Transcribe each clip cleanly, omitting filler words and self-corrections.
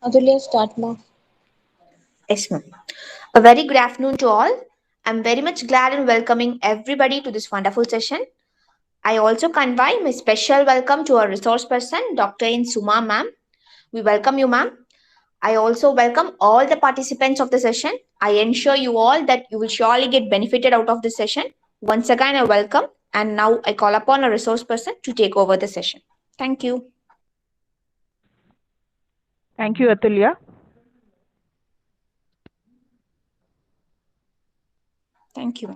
Atulya, start now. Yes, ma'am. A very good afternoon to all. I'm very much glad and welcoming everybody to this wonderful session. I also convey my special welcome to our resource person, Dr. In Suma, ma'am. We welcome you, ma'am. I also welcome all the participants of the session. I ensure you all that you will surely get benefited out of this session. Once again, I welcome, and now I call upon a resource person to take over the session. Thank you. Thank you, Atulya. Thank you.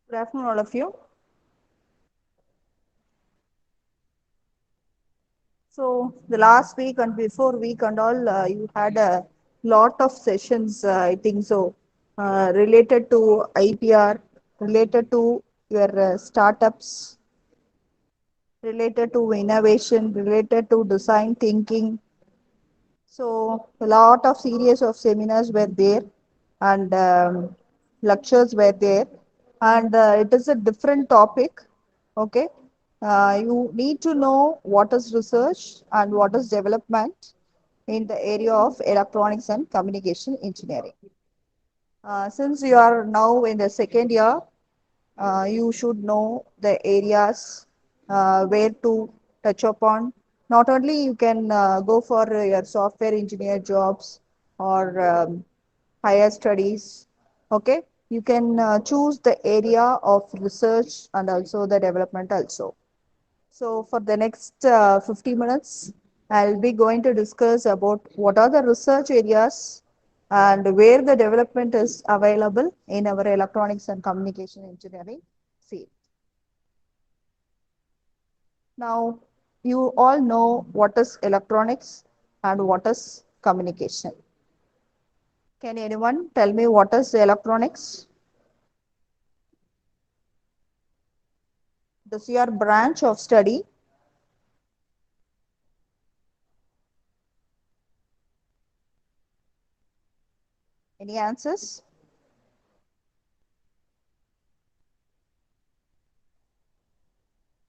Good afternoon, all of you. So, the last week and before week and all, you had a lot of sessions, I think so, related to IPR, related to your startups, related to innovation, related to design thinking. So, a lot of series of seminars were there and lectures were there, and it is a different topic. Okay, you need to know what is research and what is development in the area of electronics and communication engineering. Since you are now in the second year, you should know the areas where to touch upon. Not only you can go for your software engineer jobs or higher studies, okay? You can choose the area of research and also the development also. So for the next 50 minutes, I'll be going to discuss about what are the research areas and where the development is available in our electronics and communication engineering field. Now, you all know what is electronics and what is communication. Can anyone tell me what is electronics? This is your branch of study. Any answers?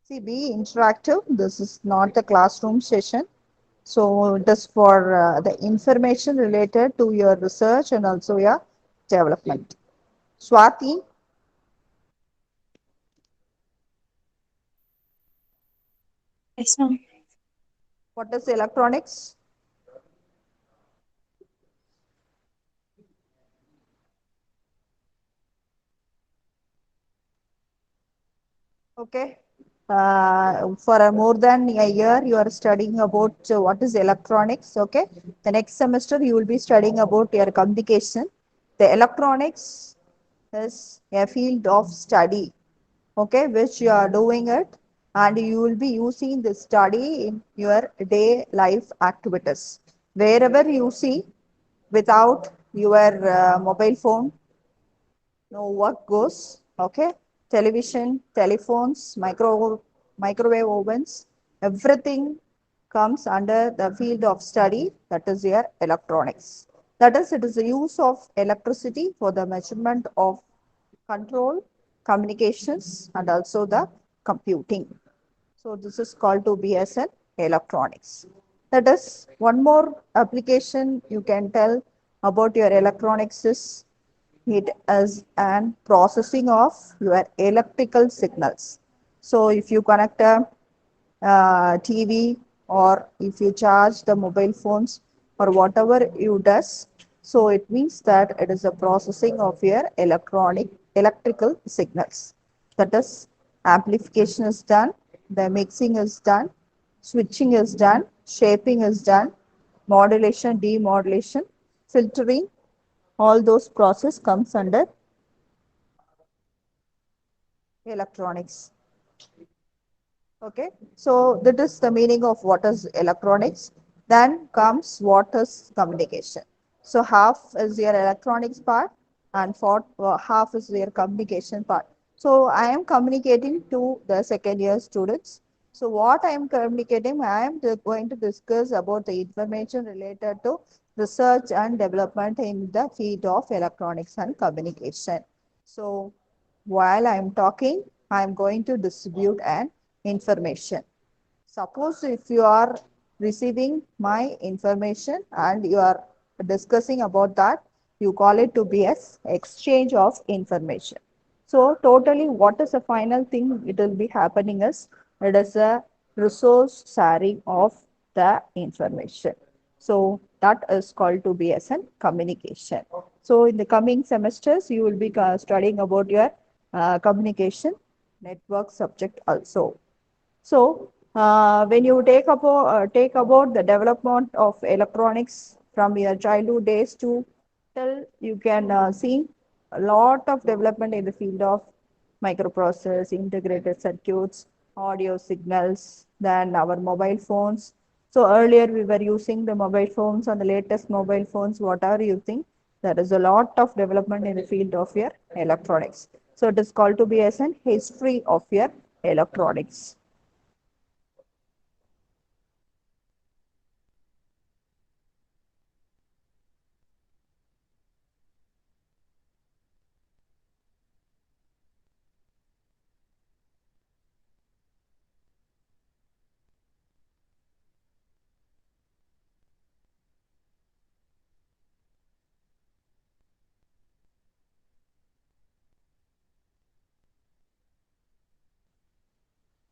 See, be interactive. This is not a classroom session. So it is for the information related to your research and also your development. Swati, Yes, ma'am. what is electronics? Okay. For a more than a year, you are studying about what is electronics. Okay. The next semester, you will be studying about your communication. The electronics is a field of study, okay, which you are doing it, and you will be using this study in your day life activities. Wherever you see, without your mobile phone, no work goes. Okay, television, telephones, microwave ovens, everything comes under the field of study, that is your electronics. That is, it is the use of electricity for the measurement of control, communications, and also the computing. So this is called to be as an electronics. That is one more application you can tell about your electronics is it as an processing of your electrical signals. So if you connect a TV, or if you charge the mobile phones or whatever you does, so it means that it is a processing of your electrical signals. That is, amplification is done, the mixing is done, switching is done, shaping is done, modulation, demodulation, filtering, All those process comes under electronics. Okay, so that is the meaning of what is electronics. Then comes what is communication. So half is your electronics part and half is your communication part. So I am communicating to the second year students. So what I am communicating, I am going to discuss about the information related to research and development in the field of electronics and communication. So while I am talking, I am going to distribute an information. Suppose if you are receiving my information and you are discussing about that, you call it to be as exchange of information. So totally what is the final thing it will be happening is it is a resource sharing of the information. So that is called to be as a communication. So in the coming semesters, you will be studying about your communication network subject also. So, when you take about the development of electronics from your childhood days to till you can see a lot of development in the field of microprocessors, integrated circuits, audio signals, then our mobile phones. So earlier we were using the mobile phones and the latest mobile phones, whatever you think, there is a lot of development in the field of your electronics. So it is called to be as an history of your electronics.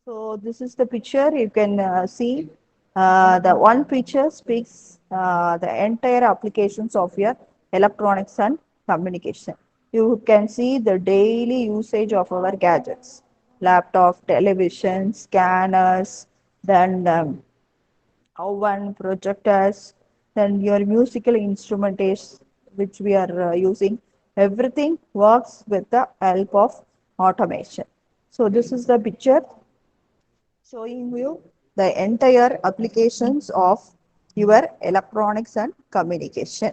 So this is the picture. You can see the one picture speaks the entire applications of your electronics and communication. You can see the daily usage of our gadgets, laptop, television, scanners, then oven, projectors, then your musical instrumentation, which we are using. Everything works with the help of automation. So this is the picture showing you the entire applications of your electronics and communication.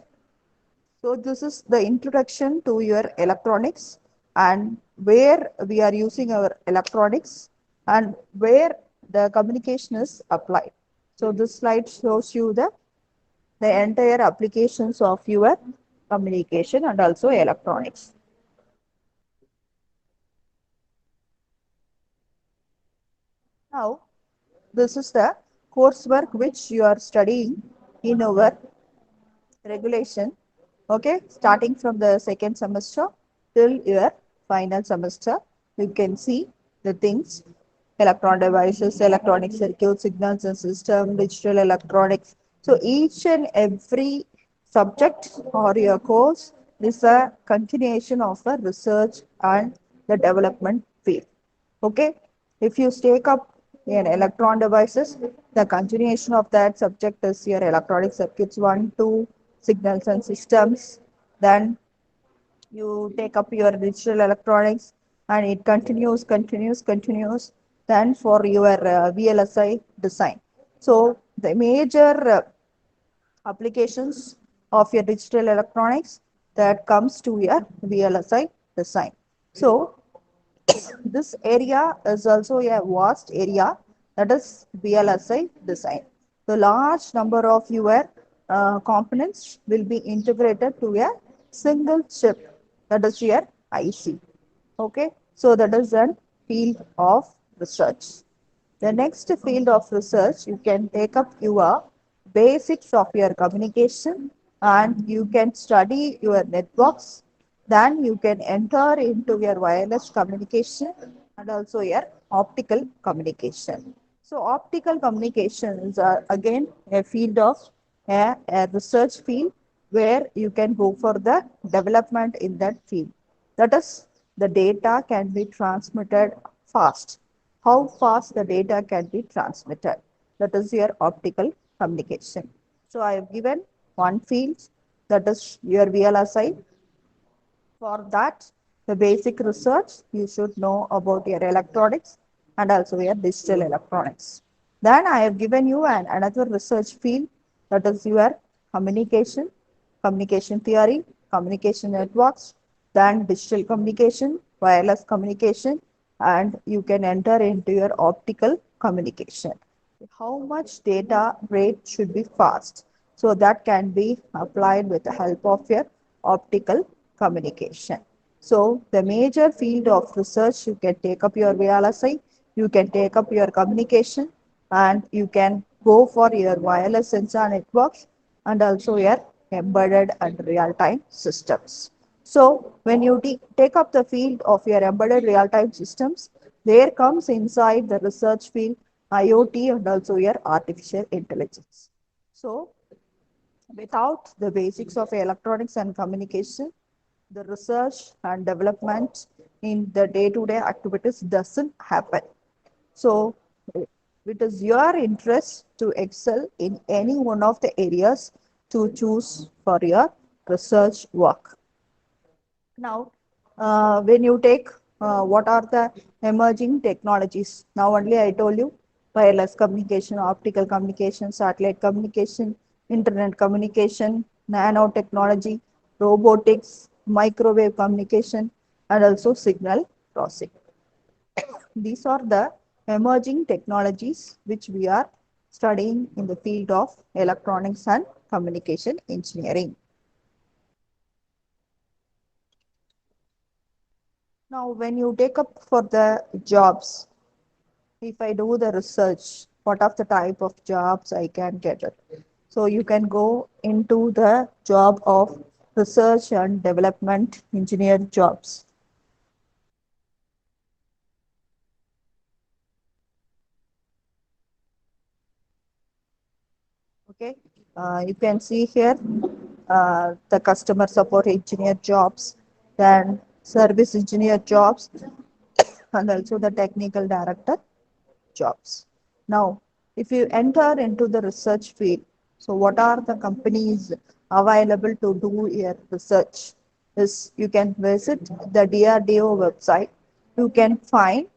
So this is the introduction to your electronics and where we are using our electronics and where the communication is applied. So this slide shows you the entire applications of your communication and also electronics. Now, this is the coursework which you are studying in our regulation, okay, starting from the second semester till your final semester. You can see the things: electron devices, electronic circuits, signals and system, digital electronics. So each and every subject or your course is a continuation of a research and the development field. Okay, if you take up in electron devices, the continuation of that subject is your electronic circuits 1, 2, signals and systems. Then you take up your digital electronics and it continues. Then for your VLSI design. So the major applications of your digital electronics that comes to your VLSI design. So this area is also a vast area, that is VLSI design. The large number of your components will be integrated to a single chip, that is your IC. Okay, so that is a field of research. The next field of research, you can take up your basics of your communication and you can study your networks. Then you can enter into your wireless communication and also your optical communication. So optical communications are again a field of a research field where you can go for the development in that field. That is, the data can be transmitted fast. How fast the data can be transmitted. That is your optical communication. So I have given one field that is your VLSI. For that, the basic research, you should know about your electronics and also your digital electronics. Then I have given you another research field, that is your communication, communication theory, communication networks, then digital communication, wireless communication, and you can enter into your optical communication. How much data rate should be fast? So that can be applied with the help of your optical communication. So the major field of research, you can take up your VLSI, you can take up your communication, and you can go for your wireless sensor networks and also your embedded and real-time systems. So when you take up the field of your embedded real-time systems, there comes inside the research field IoT and also your artificial intelligence. So without the basics of electronics and communication, the research and development in the day-to-day activities doesn't happen. So it is your interest to excel in any one of the areas to choose for your research work. Now, when you take what are the emerging technologies? Now, only I told you wireless communication, optical communication, satellite communication, internet communication, nanotechnology, robotics, microwave communication, and also signal processing. These are the emerging technologies which we are studying in the field of electronics and communication engineering. Now, when you take up for the jobs, if I do the research, what of the type of jobs I can get it? So you can go into the job of research and development engineer jobs. Okay, you can see here the customer support engineer jobs, then service engineer jobs, and also the technical director jobs. Now, if you enter into the research field, so what are the companies available to do your research? Is you can visit the DRDO website. You can find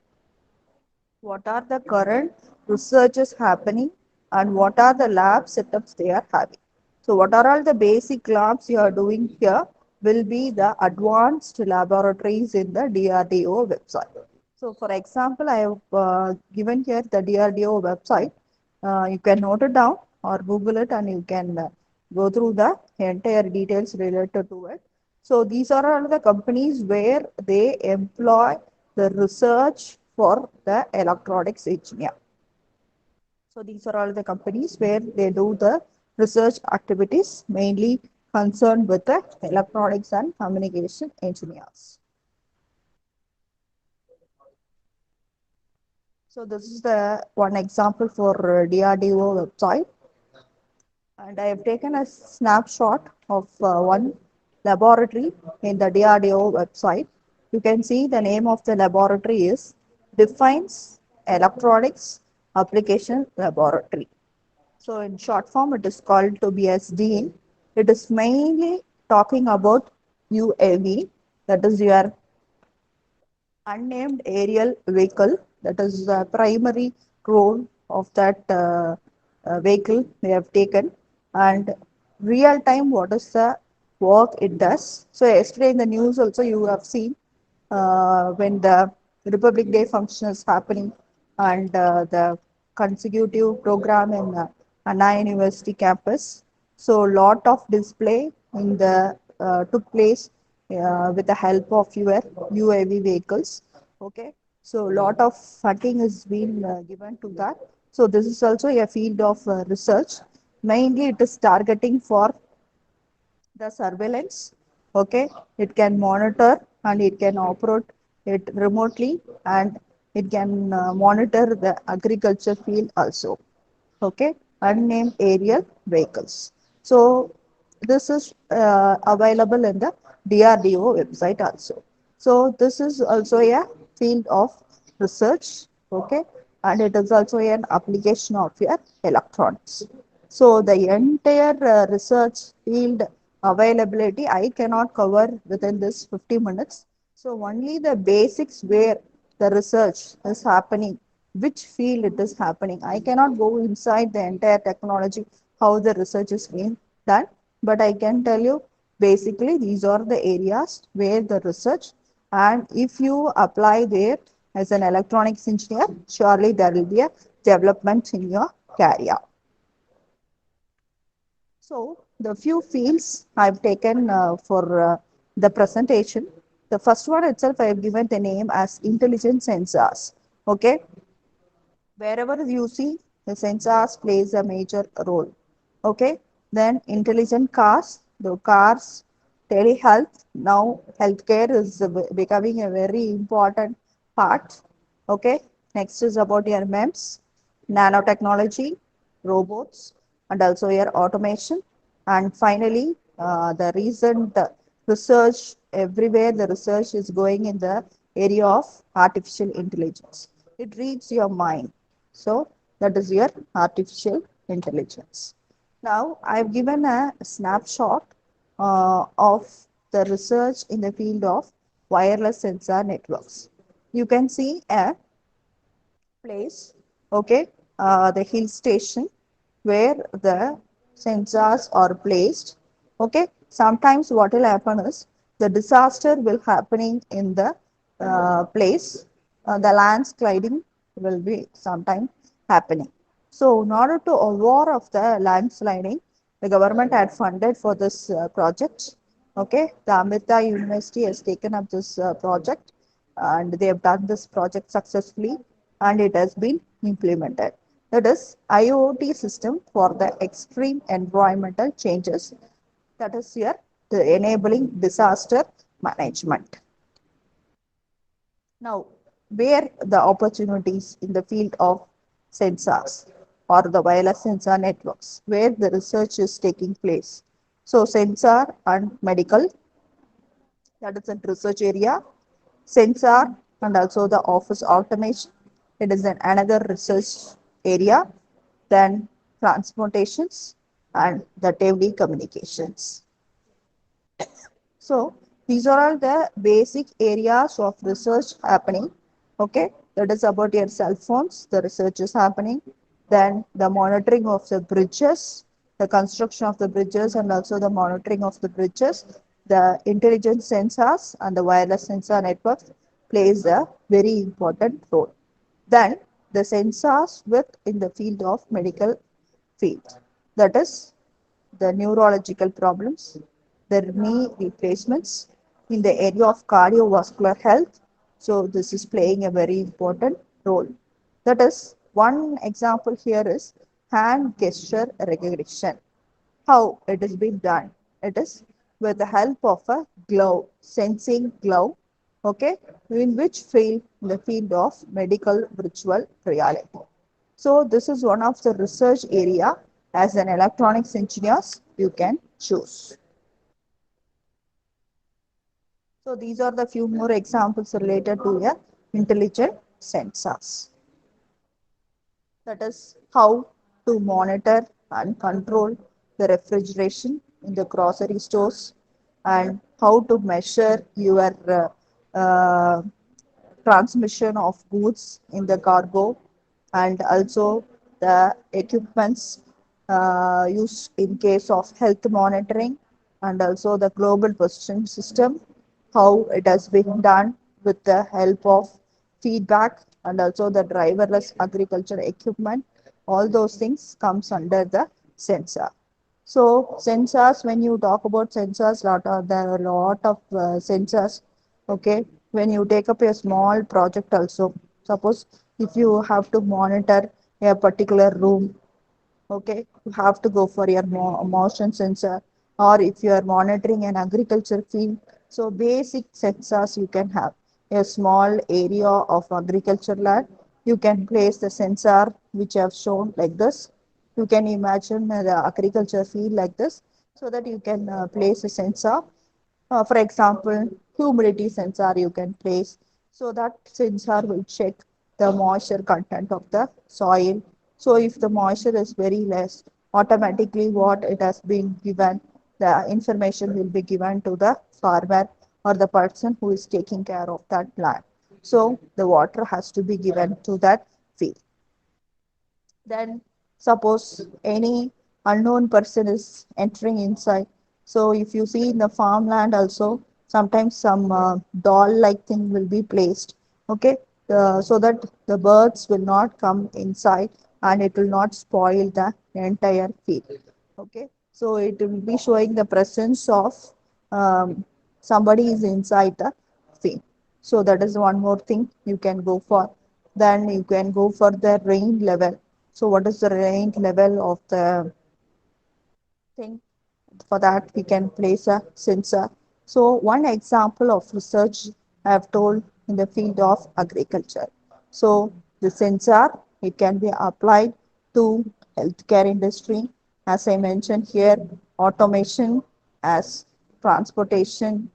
what are the current researches happening and what are the lab setups they are having. So what are all the basic labs you are doing here will be the advanced laboratories in the DRDO website. So for example, I have given here the DRDO website. You can note it down or Google it and you can go through the entire details related to it. So these are all the companies where they employ the research for the electronics engineer. So these are all the companies where they do the research activities mainly concerned with the electronics and communication engineers. So this is the one example for DRDO website. And I have taken a snapshot of one laboratory in the DRDO website. You can see the name of the laboratory is Defines Electronics Application Laboratory. So in short form, it is called to be as DEAN. It is mainly talking about UAV, that is your unnamed aerial vehicle. That is the primary role of that vehicle they have taken. And real time, what is the work it does? So yesterday in the news also you have seen when the Republic Day function is happening and the consecutive program in Anna University campus. So lot of display in the took place with the help of your UAV vehicles. Okay, so lot of funding is being given to that. So this is also a field of research. Mainly, it is targeting for the surveillance. Okay, it can monitor and it can operate it remotely and it can monitor the agriculture field also. Okay, unnamed aerial vehicles. So this is available in the DRDO website also. So this is also a field of research. Okay, and it is also an application of your electronics. So the entire research field availability I cannot cover within this 50 minutes. So only the basics where the research is happening, which field it is happening. I cannot go inside the entire technology, how the research is being done, but I can tell you basically these are the areas where the research, and if you apply there as an electronics engineer, surely there will be a development in your career. So the few fields I've taken for the presentation. The first one itself I have given the name as intelligent sensors. Okay, wherever you see the sensors plays a major role. Okay, then intelligent cars, the cars, telehealth. Now healthcare is becoming a very important part. Okay, next is about your MEMS, nanotechnology, robots, and also your automation. And finally, the recent research, everywhere the research is going in the area of artificial intelligence. It reads your mind. So that is your artificial intelligence. Now I've given a snapshot of the research in the field of wireless sensor networks. You can see a place, okay, the hill station where the sensors are placed. Okay, sometimes what will happen is the disaster will happening in the place. The landsliding will be sometime happening. So, in order to aware of the landsliding, the government had funded for this project. Okay, the Amrita University has taken up this project, and they have done this project successfully, and it has been implemented. That is IoT system for the extreme environmental changes. That is here the enabling disaster management. Now, where the opportunities in the field of sensors or the wireless sensor networks, where the research is taking place. So, sensor and medical, that is a research area. Sensor and also the office automation, it is another research area. Then transportations and the telecommunications. So these are all the basic areas of research happening. Okay, that is about your cell phones. The research is happening. Then the monitoring of the bridges, the construction of the bridges, and also the monitoring of the bridges. The intelligent sensors and the wireless sensor networks plays a very important role. Then the sensors with in the field of medical field. That is the neurological problems, the knee replacements in the area of cardiovascular health. So this is playing a very important role. That is one example here is hand gesture recognition. How it is being done? It is with the help of a glove, sensing glove, okay, in which field? In the field of medical virtual reality. So this is one of the research area as an electronics engineers you can choose. So these are the few more examples related to a intelligent sensors. That is how to monitor and control the refrigeration in the grocery stores, and how to measure your transmission of goods in the cargo, and also the equipments used in case of health monitoring, and also the global position system, how it has been done with the help of feedback, and also the driverless agriculture equipment. All those things comes under the sensor. So sensors, when you talk about sensors, there are a lot of sensors. Okay, when you take up a small project also, suppose if you have to monitor a particular room, okay, you have to go for your motion sensor, or if you are monitoring an agriculture field, so basic sensors you can have. A small area of agriculture land, you can place the sensor which I have shown like this. You can imagine the agriculture field like this, so that you can place a sensor. For example, humidity sensor you can place, so that sensor will check the moisture content of the soil. So if the moisture is very less, automatically what it has been given, the information will be given to the farmer or the person who is taking care of that plant. So the water has to be given to that field. Then suppose any unknown person is entering inside. So if you see in the farmland also, sometimes some doll like thing will be placed, okay, so that the birds will not come inside and it will not spoil the entire field. Okay, so it will be showing the presence of um, somebody is inside the field. So that is one more thing you can go for. Then you can go for the rain level. So what is the rain level of the thing? For that, we can place a sensor. So one example of research I have told in the field of agriculture. So the sensor, it can be applied to healthcare industry. As I mentioned here, automation as transportation,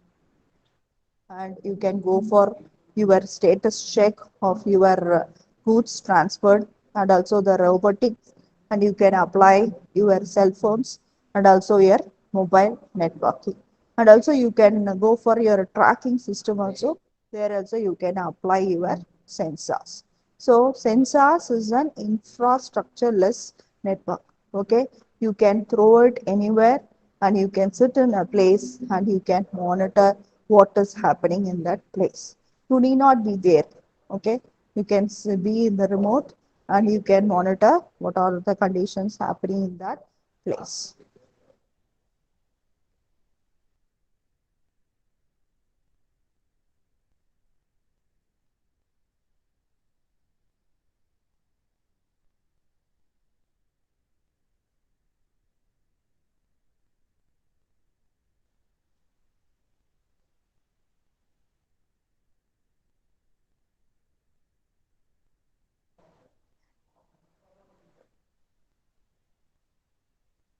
and you can go for your status check of your goods transferred, and also the robotics, and you can apply your cell phones and also your mobile networking, and also you can go for your tracking system also. There also you can apply your sensors. So sensors is an infrastructureless network. Okay, you can throw it anywhere and you can sit in a place and you can monitor what is happening in that place. You need not be there. Okay, you can be in the remote and you can monitor what are the conditions happening in that place.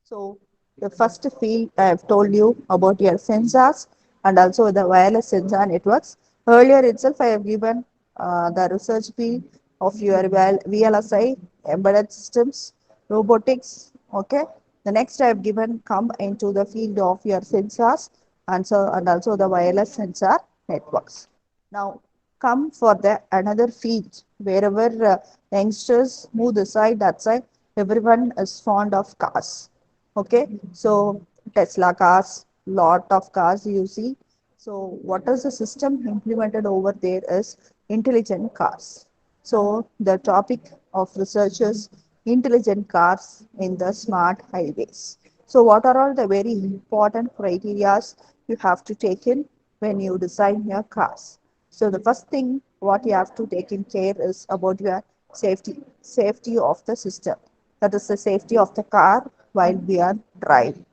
So the first field I have told you about your sensors and also the wireless sensor networks. Earlier itself I have given the research field of your VLSI, embedded systems, robotics. Okay. The next I have given come into the field of your sensors and also the wireless sensor networks. Now come for the another field wherever youngsters move this side, that side, everyone is fond of cars. Okay, so Tesla cars, lot of cars you see. So what is the system implemented over there is intelligent cars. So the topic of research is intelligent cars in the smart highways. So what are all the very important criterias you have to take in when you design your cars? So the first thing what you have to take in care is about your safety of the system. That is the safety of the car while we are driving.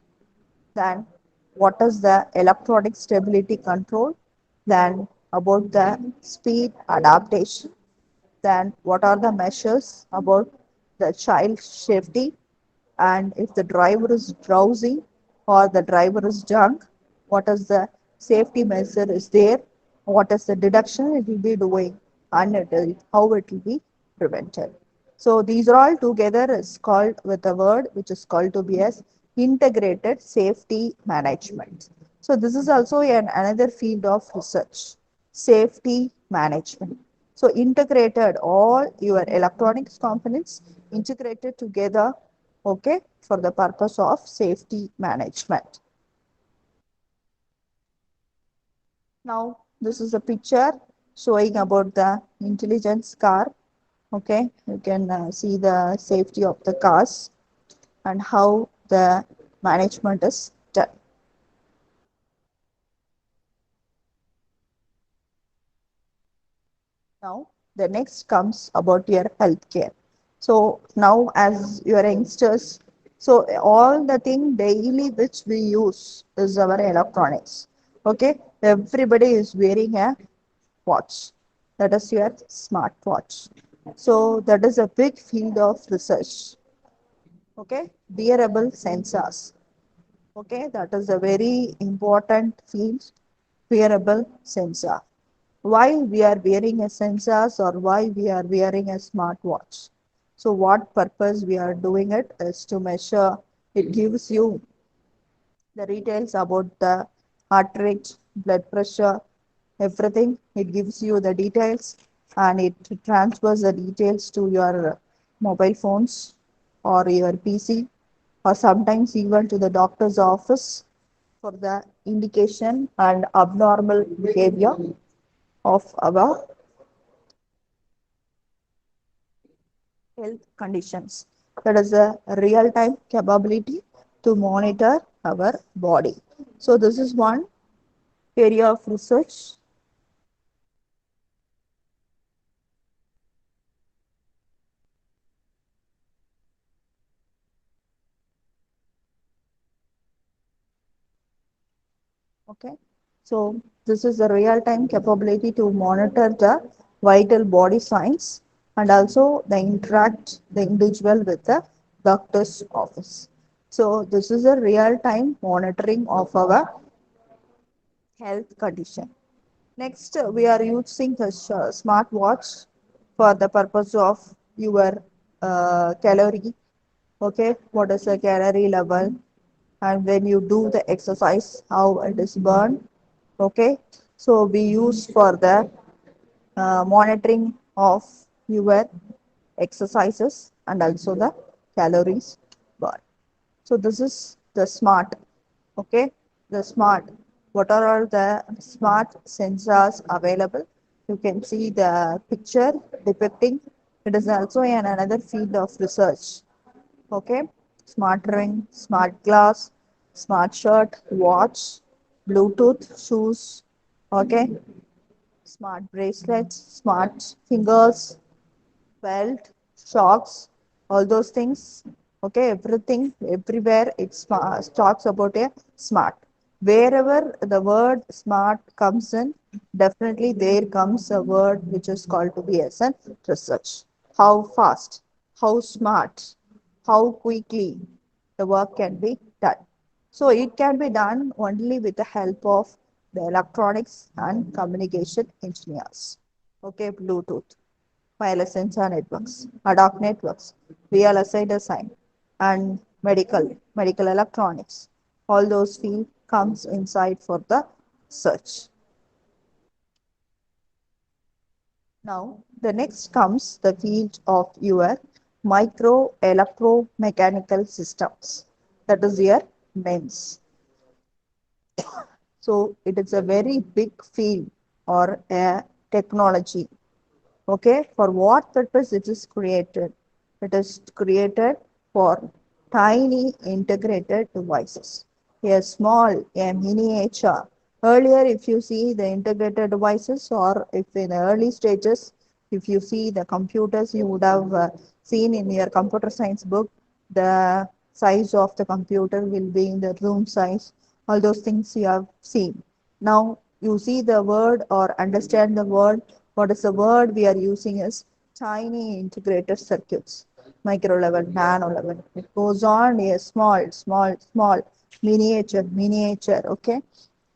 Then what is the electronic stability control? Then about the speed adaptation. Then what are the measures about the child safety? And if the driver is drowsy or the driver is drunk, what is the safety measure is there? What is the deduction it will be doing, and how it will be prevented? So these are all together is called with a word which is called to be as integrated safety management. So this is also another field of research, safety management. So integrated all your electronics components integrated together, okay, for the purpose of safety management. Now this is a picture showing about the intelligence car. Okay, you can see the safety of the cars and how the management is done. Now, the next comes about your healthcare. So now as your youngsters, so all the thing daily which we use is our electronics. Okay, everybody is wearing a watch. That is your smartwatch. So that is a big field of research. Okay, wearable sensors. Okay, that is a very important field, wearable sensor. Why we are wearing a sensors or why we are wearing a smartwatch? So what purpose we are doing it is to measure, it gives you the details about the heart rate, blood pressure, everything. It gives you the details and it transfers the details to your mobile phones or your PC or sometimes even to the doctor's office for the indication and abnormal behavior of our health conditions. That is a real time capability to monitor our body. So, this is one area of research. Okay. So, this is a real time capability to monitor the vital body signs and also the interact the individual with the doctor's office. So, this is a real time monitoring of our health condition. Next, we are using the smartwatch for the purpose of your calorie. Okay, what is the calorie level? And when you do the exercise, how it is burned. Okay, so we use for the monitoring of your exercises and also the calories burned. So this is the smart. Okay, the smart. What are all the smart sensors available? You can see the picture depicting. It is also in another field of research. Okay, smart ring, smart glass, smart shirt, watch, Bluetooth, shoes. Okay, smart bracelets, smart fingers, belt, socks, all those things. Okay, everything, everywhere talks about a smart. Wherever the word smart comes in, definitely there comes a word which is called to be as a research. How fast, how smart, how quickly the work can be done. So it can be done only with the help of the electronics and communication engineers. Okay, Bluetooth, wireless sensor networks, ad hoc networks, VLSI design, and medical electronics. All those field comes inside for the search. Now, the next comes the field of your micro electromechanical systems. That is your MEMS. So, it is a very big field or a technology. Okay, for what purpose it is created? It is created for tiny integrated devices. A small, a miniature. Earlier, if you see the integrated devices, or if in the early stages, if you see the computers, you would have seen in your computer science book the size of the computer will be in the room size. All those things you have seen. Now you see the word or understand the word. What is the word we are using is tiny integrated circuits, micro level, nano level. It goes on a small, miniature, okay?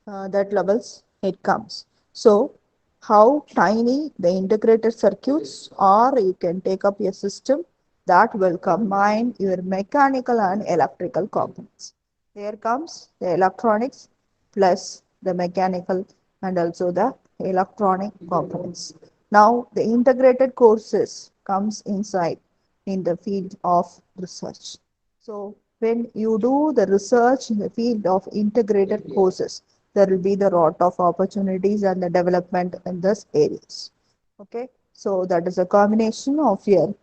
That levels it comes. So, how tiny the integrated circuits, or you can take up a system that will combine your mechanical and electrical components. There comes the electronics plus the mechanical and also the electronic components. Now, the integrated courses comes inside in the field of research. So when you do the research in the field of integrated courses, there will be the lot of opportunities and the development in this areas. Okay, so that is a combination of your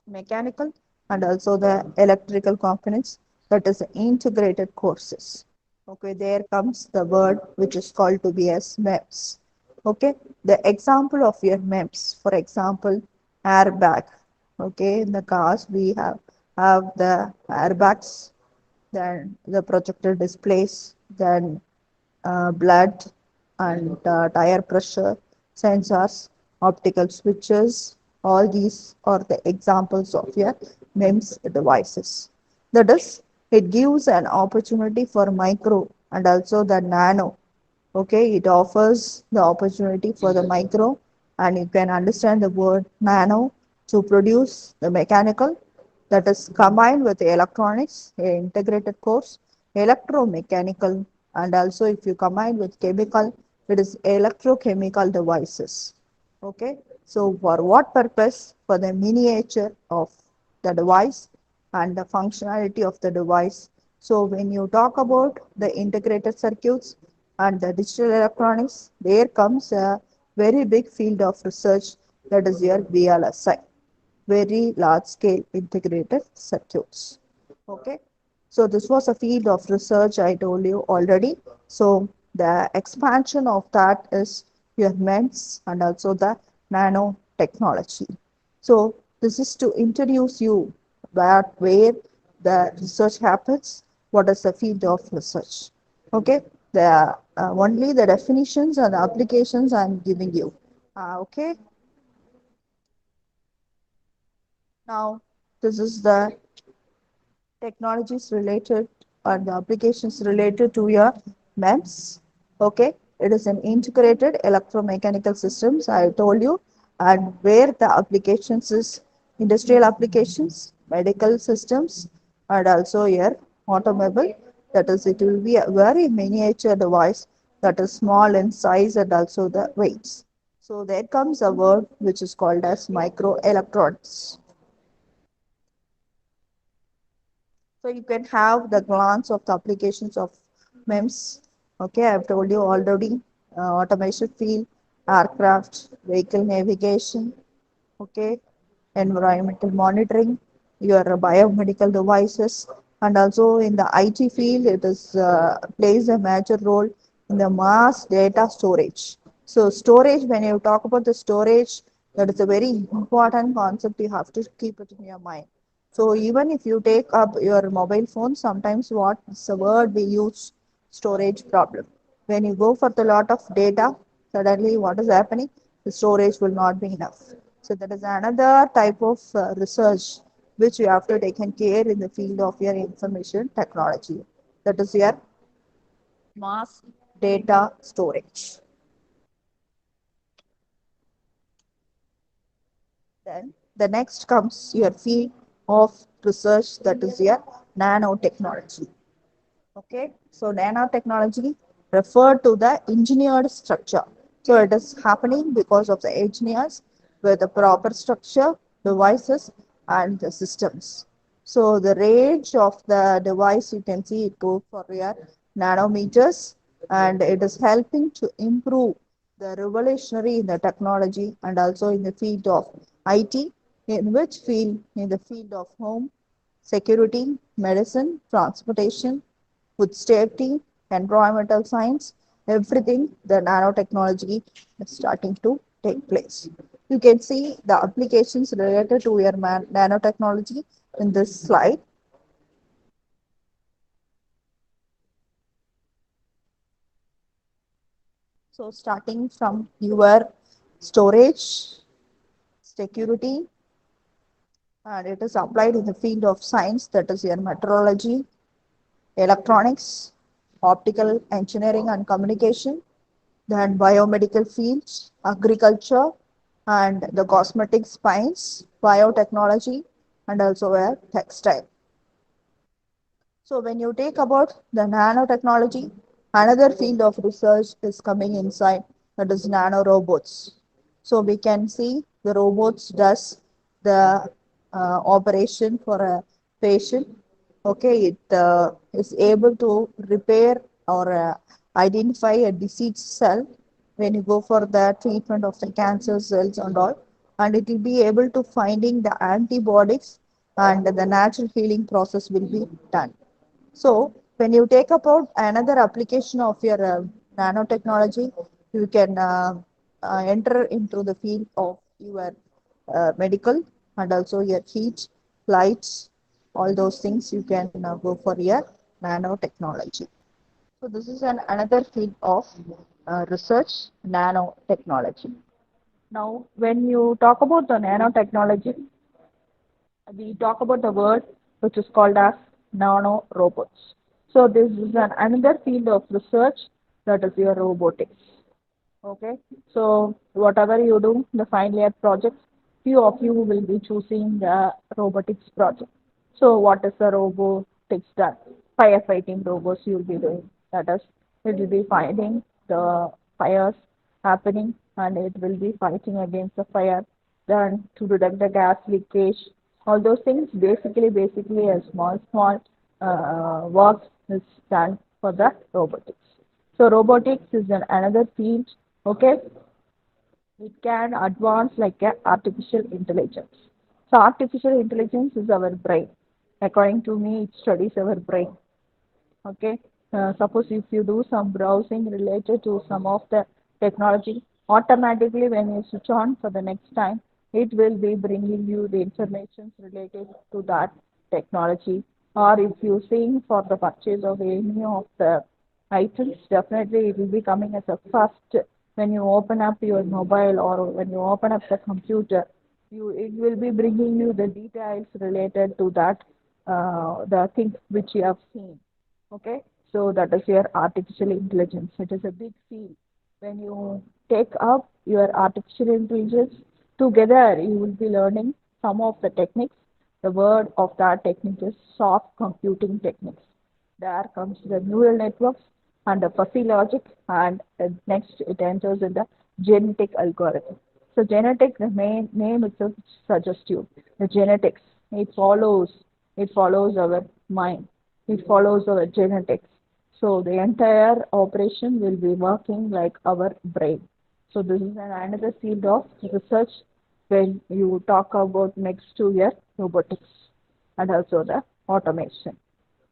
mechanical and also the electrical components, that is integrated courses. Okay, there comes the word which is called to be as MEMS. Okay, the example of your MEMS, for example, airbag. Okay, in the cars we have the airbags, then the projector displays, then blood and tire pressure sensors, optical switches. All these are the examples of your MEMS devices. That is, it gives an opportunity for micro and also the nano. Okay, it offers the opportunity for the micro, and you can understand the word nano to produce the mechanical that is combined with the electronics, a integrated course. electromechanical, and also if you combine with chemical, it is electrochemical devices. Okay, so for what purpose? For the miniature of the device and the functionality of the device. So when you talk about the integrated circuits and the digital electronics, there comes a very big field of research, that is your VLSI, very large scale integrated circuits. Okay, so this was a field of research I told you already. So the expansion of that is your MEMS and also the nanotechnology. So this is to introduce you where the research happens, what is the field of research. Okay, the only the definitions and the applications I'm giving you. Okay, now this is the technologies related or the applications related to your MEMS. Okay, it is an integrated electromechanical systems, I told you, and where the applications is industrial applications, medical systems, and also your automobile. That is, it will be a very miniature device that is small in size and also the weights. So there comes a word which is called as microelectronics. So you can have the glance of the applications of MEMS. Okay, I've told you already. Automation field, aircraft, vehicle navigation, okay, environmental monitoring, your biomedical devices, and also in the IT field, it is plays a major role in the mass data storage. So storage, when you talk about the storage, that is a very important concept. You have to keep it in your mind. So even if you take up your mobile phone, sometimes what is the word we use, storage problem. When you go for the lot of data, suddenly what is happening? The storage will not be enough. So that is another type of research which you have to take care in the field of your information technology. That is your mass data storage. Then the next comes your field of research, that is your nanotechnology. Okay, so nanotechnology refer to the engineered structure. So it is happening because of the engineers with the proper structure, devices, and the systems. So the range of the device, you can see it goes for your nanometers, and it is helping to improve the revolutionary in the technology and also in the field of IT. In which field? In the field of home security, medicine, transportation, food safety, environmental science, everything, the nanotechnology is starting to take place. You can see the applications related to your nanotechnology in this slide. So starting from your storage, security, and it is applied in the field of science, that is your meteorology, electronics, optical engineering and communication, then biomedical fields, agriculture, and the cosmetic science, biotechnology, and also a textile. So when you take about the nanotechnology, another field of research is coming inside, that is nanorobots. So we can see the robots does the operation for a patient. Okay, it is able to repair or identify a diseased cell when you go for the treatment of the cancer cells and all, and it will be able to finding the antibodies, and the natural healing process will be done. So when you take about another application of your nanotechnology, you can enter into the field of your medical and also your heat, lights, all those things you can go for your nanotechnology. So this is another field of research, nanotechnology. Now, when you talk about the nanotechnology, we talk about the word which is called as nano robots. So this is another field of research, that is your robotics. Okay. So whatever you do, the final year projects, few of you will be choosing the robotics project. So what is the robotics done? firefighting robots you'll be doing. That is, it will be finding the fires happening and it will be fighting against the fire. Then to detect the gas leakage, all those things basically a small work is done for the robotics. So robotics is another field. Okay, it can advance like a artificial intelligence. So artificial intelligence is our brain. According to me, it studies our brain. Okay. Suppose if you do some browsing related to some of the technology, automatically when you switch on for the next time, it will be bringing you the information related to that technology. Or if you seeing for the purchase of any of the items, definitely it will be coming as a first when you open up your mobile or when you open up the computer, it will be bringing you the details related to that the thing which you have seen. Okay, so that is your artificial intelligence. It is a big field. When you take up your artificial intelligence together, you will be learning some of the techniques. The word of that technique is soft computing techniques. There comes the neural networks and the fuzzy logic, and next it enters in the genetic algorithm. So genetic, the main name itself suggests you. The genetics, it follows our mind, it follows our genetics. So the entire operation will be working like our brain. So this is another field of research when you talk about next to your robotics and also the automation.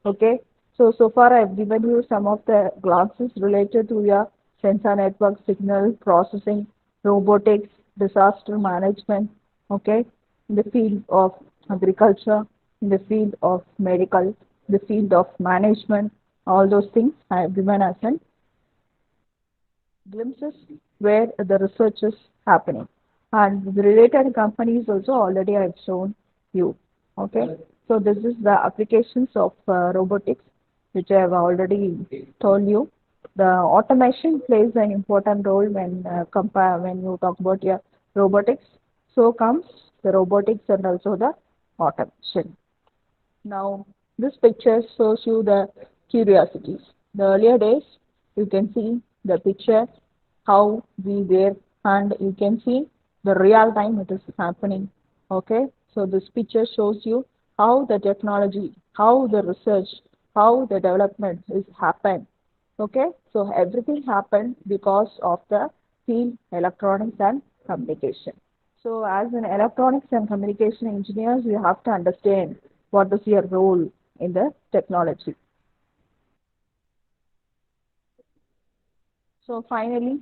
Okay. So far I've given you some of the glances related to your sensor network, signal processing, robotics, disaster management. Okay. In the field of agriculture, in the field of medical, the field of management, all those things I have given as an glimpses where the research is happening. And the related companies also already I've shown you. Okay, so this is the applications of robotics, which I have already told you. The automation plays an important role when compare when you talk about your robotics. So comes the robotics and also the automation. Now, this picture shows you the curiosities. The earlier days, you can see the picture, how we were, and you can see the real time it is happening. Okay, so this picture shows you how the technology, how the research, how the development is happened. Okay, so everything happened because of the field electronics and communication. So, as an electronics and communication engineers, you have to understand what is your role in the technology. So, finally,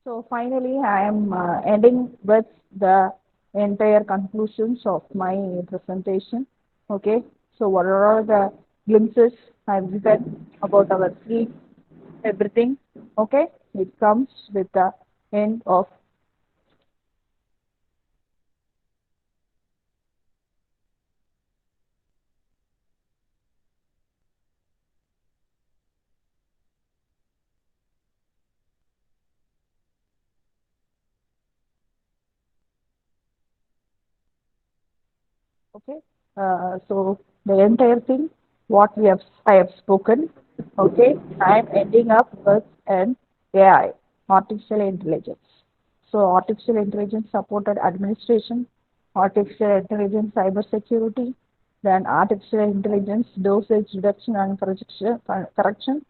so finally, I am ending with the entire conclusions of my presentation. Okay, so what are all the glimpses I've given about our field, everything? Okay, it comes with the end of. Okay. So the entire thing, what I have spoken, okay, I am ending up with an AI, artificial intelligence. So artificial intelligence supported administration, artificial intelligence cybersecurity, then artificial intelligence dosage reduction and correction,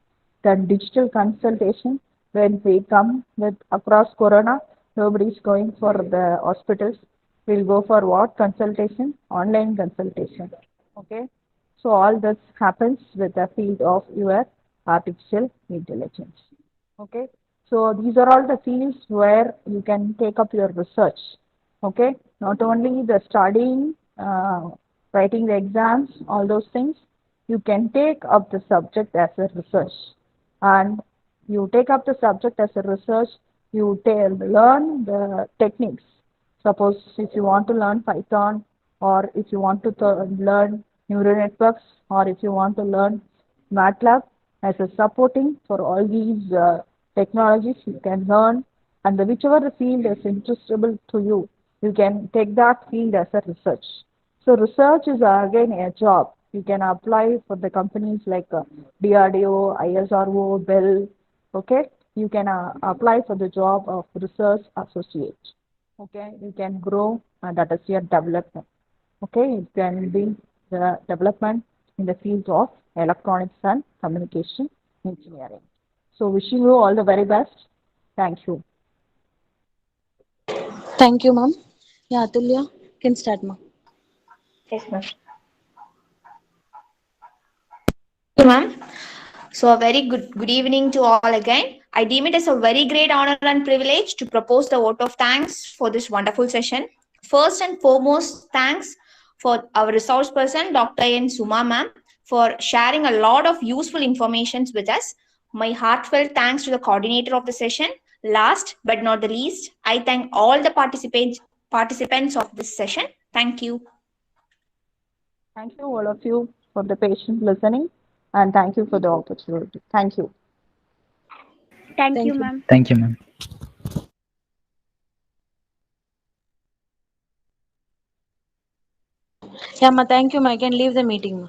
then digital consultation. When we come with across corona, nobody is going for the hospitals. We'll go for what consultation? Online consultation. Okay. So all this happens with the field of your artificial intelligence. Okay. So these are all the fields where you can take up your research. Okay. Not only the studying, writing the exams, all those things, you can take up the subject as a research. And you take up the subject as a research, learn the techniques. Suppose if you want to learn Python, or if you want to learn neural networks, or if you want to learn MATLAB as a supporting for all these technologies, you can learn, and whichever the field is interested to you, you can take that field as a research. So research is again a job. You can apply for the companies like DRDO, ISRO, Bell. Okay, you can apply for the job of research associate. Okay, you can grow, and that is your development. Okay, it can be the development in the field of electronics and communication engineering. So, wishing you all the very best. Thank you. Thank you, ma'am. Yeah, Atulya, can start, ma'am. Yes, ma'am. Thank you, ma'am. So, a very good evening to all again. I deem it as a very great honor and privilege to propose the vote of thanks for this wonderful session. First and foremost, thanks for our resource person, Dr. N. Suma ma'am, for sharing a lot of useful information with us. My heartfelt thanks to the coordinator of the session. Last but not the least, I thank all the participants of this session. Thank you. Thank you, all of you, for the patient listening, and thank you for the opportunity. Thank you. Thank you, Thank you. ma'am. Thank you, ma'am. Yeah, ma, thank you, ma. I can leave the meeting, ma.